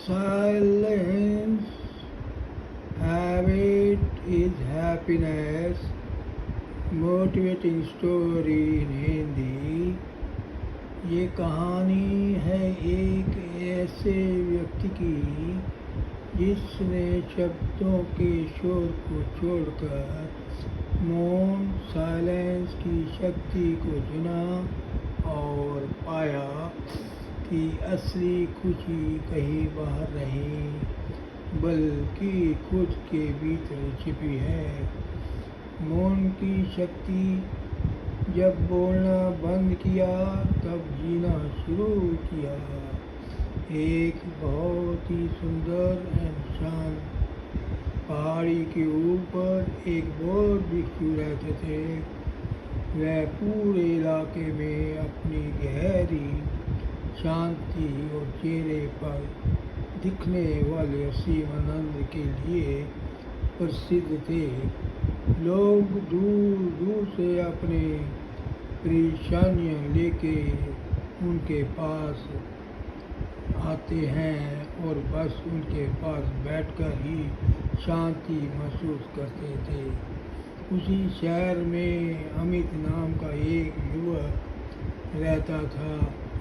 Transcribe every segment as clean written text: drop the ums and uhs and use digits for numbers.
Silence, habit is happiness. Motivating story in Hindi. ये कहानी है एक ऐसे व्यक्ति की जिसने शब्दों के शोर को छोड़कर मौन साइलेंस की शक्ति को चुना और पाया कि असली खुशी कहीं बाहर नहीं बल्कि खुद के भीतर छिपी है। मौन की शक्ति। जब बोलना बंद किया तब जीना शुरू किया। एक बहुत ही सुंदर एवं शांत पहाड़ी के ऊपर एक बौद्ध भिक्षु रहते थे। वह पूरे इलाके में अपनी गहरी शांति और चेहरे पर दिखने वाले असीम आनंद के लिए प्रसिद्ध थे। लोग दूर दूर से अपने परेशानियां लेके उनके पास आते हैं और बस उनके पास बैठकर ही शांति महसूस करते थे। उसी शहर में अमित नाम का एक युवक रहता था।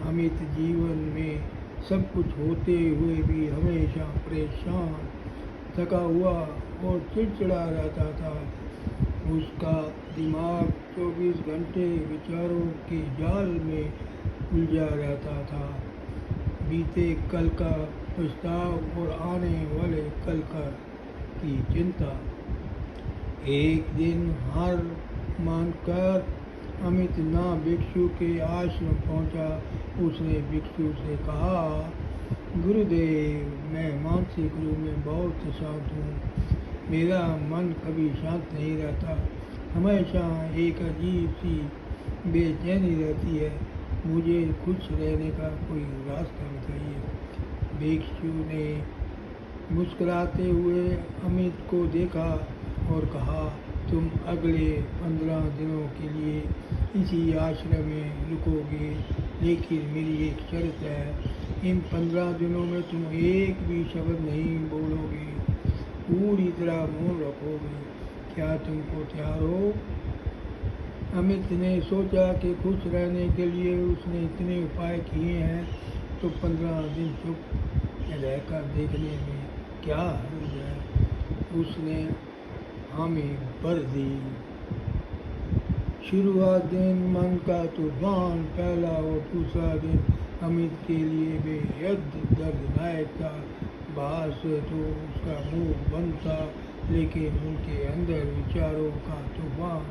अमित जीवन में सब कुछ होते हुए भी हमेशा परेशान, थका हुआ और चिड़चिड़ा रहता था। उसका दिमाग 24 घंटे विचारों के जाल में उलझा रहता था। बीते कल का पछताव और आने वाले कल की चिंता। एक दिन हार मानकर अमित ना भिक्षु के आश्रम पहुंचा। उसने भिक्षु से कहा, गुरुदेव, मैं मानसिक रूप में बहुत शांत हूँ। मेरा मन कभी शांत नहीं रहता। हमेशा एक अजीब सी बेचैनी रहती है। मुझे खुश रहने का कोई रास्ता बताइए। भिक्षु ने मुस्कुराते हुए अमित को देखा और कहा, तुम अगले 15 दिनों के लिए इसी आश्रम में रुकोगे, लेकिन मेरी एक शर्त है। इन 15 दिनों में तुम एक भी शब्द नहीं बोलोगे, पूरी तरह मौन रखोगे। क्या तुमको तैयार हो? अमित ने सोचा कि खुश रहने के लिए उसने इतने उपाय किए हैं, तो 15 दिन चुप रहकर देखने में क्या हर्ज है। उसने हामी भर दी। शुरुआत दिन मन का तूफान। पहला और दूसरा दिन अमित के लिए बेहद दर्दनाक था। बाहर से तो उसका मुंह बंद था, लेकिन उनके अंदर विचारों का तूफान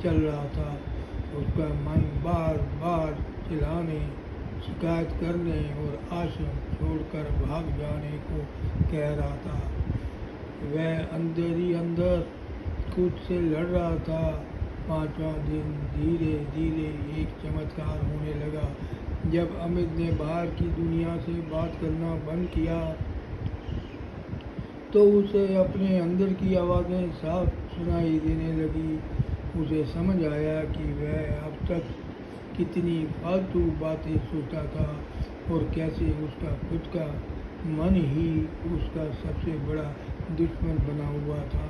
चल रहा था। उसका मन बार बार चिल्लाने, शिकायत करने और आश्रम छोड़कर भाग जाने को कह रहा था। वह अंदर ही अंदर खुद से लड़ रहा था। 5वां दिन धीरे धीरे एक चमत्कार होने लगा। जब अमित ने बाहर की दुनिया से बात करना बंद किया तो उसे अपने अंदर की आवाज़ें साफ सुनाई देने लगी। उसे समझ आया कि वह अब तक कितनी फालतू बातें सोचता था और कैसे उसका खुद का मन ही उसका सबसे बड़ा दुश्मन बना हुआ था।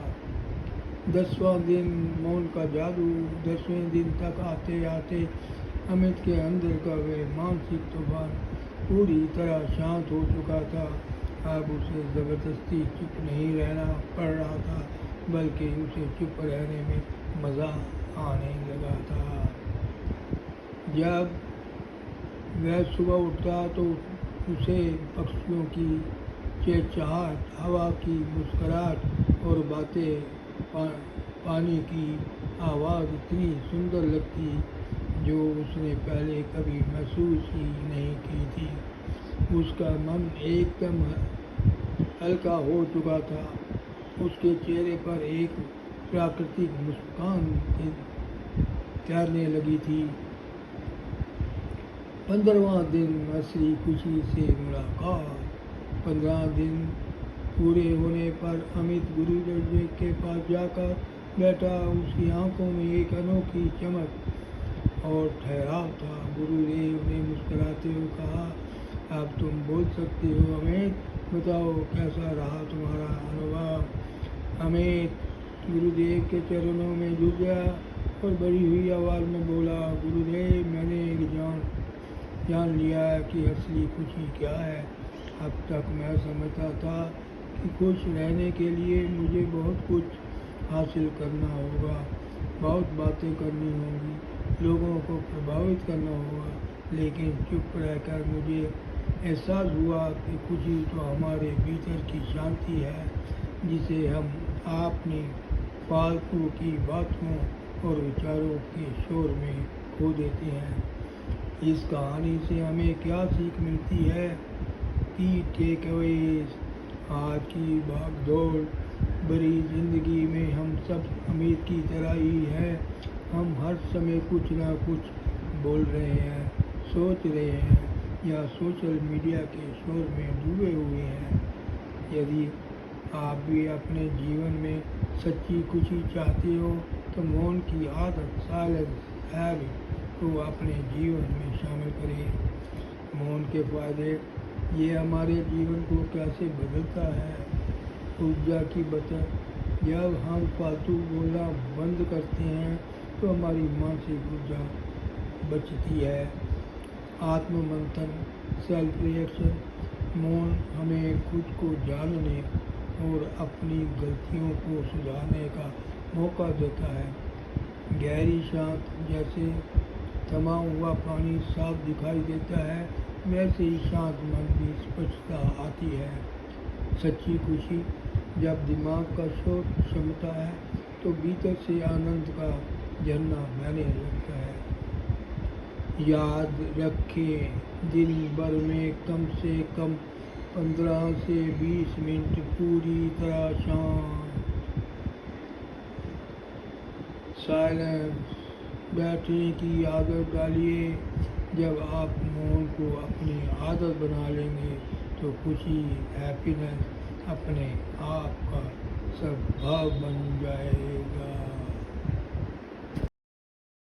10वां दिन मौन का जादू। 10वें दिन तक आते आते अमित के अंदर का वह मानसिक तूफान पूरी तरह शांत हो चुका था। अब उसे ज़बरदस्ती चुप नहीं रहना पड़ रहा था, बल्कि उसे चुप रहने में मज़ा आने लगा था। जब वह सुबह उठता तो उसे पक्षियों की चहचहाट, हवा की मुस्कुराहट और पानी की आवाज़ इतनी सुंदर लगती जो उसने पहले कभी महसूस ही नहीं की थी। उसका मन एकदम हल्का हो चुका था। उसके चेहरे पर एक प्राकृतिक मुस्कान तैरने लगी थी। 15वां दिन असली खुशी से मुलाकात। 15 दिन पूरे होने पर अमित गुरुदेव जी के पास जाकर बैठा। उसकी आंखों में एक अनोखी चमक और ठहराव था। गुरुदेव ने मुस्कुराते हुए कहा, अब तुम बोल सकते हो अमित, बताओ कैसा रहा तुम्हारा अनुभव। अमित गुरुदेव के चरणों में झुक गया और बड़ी हुई आवाज़ में बोला, गुरुदेव मैंने एक जान लिया कि असली खुशी क्या है। अब तक मैं समझता था कि खुश रहने के लिए मुझे बहुत कुछ हासिल करना होगा, बहुत बातें करनी होंगी, लोगों को प्रभावित करना होगा, लेकिन चुप रहकर मुझे एहसास हुआ कि खुशी तो हमारे भीतर की शांति है, जिसे हम अपनी फालतू की बातों और विचारों के शोर में खो देते हैं। इस कहानी से हमें क्या सीख मिलती है? की टेकअवेज। आज की भागदौड़ भरी जिंदगी में हम सब अमीर की तरह ही हैं। हम हर समय कुछ ना कुछ बोल रहे हैं, सोच रहे हैं या सोशल मीडिया के शोर में डूबे हुए हैं। यदि आप भी अपने जीवन में सच्ची खुशी चाहते हो तो मौन की आदत, साइलेंस हैबिट को अपने जीवन में शामिल करें। मौन के फायदे, ये हमारे जीवन को कैसे बदलता है। ऊर्जा की बचत, जब हम फालतू बोलना बंद करते हैं तो हमारी मानसिक ऊर्जा बचती है। आत्ममंथन, सेल्फ रिएक्शन, मौन हमें खुद को जानने और अपनी गलतियों को सुधारने का मौका देता है। गहरी शांत, जैसे थमा हुआ पानी साफ दिखाई देता है, वैसे ही शांत मन की स्पष्टता आती है। सच्ची खुशी, जब दिमाग का शोर क्षमता है तो भीतर से आनंद का झरना बहने लगता है। याद रखें, दिन भर में कम से कम 15 से 20 मिनट पूरी तरह शांत साइलेंस बैठने की आदत डालिए। जब आप मौन को अपनी आदत बना लेंगे तो खुशी, हैप्पीनेस अपने आप का स्वभाव बन जाएगा।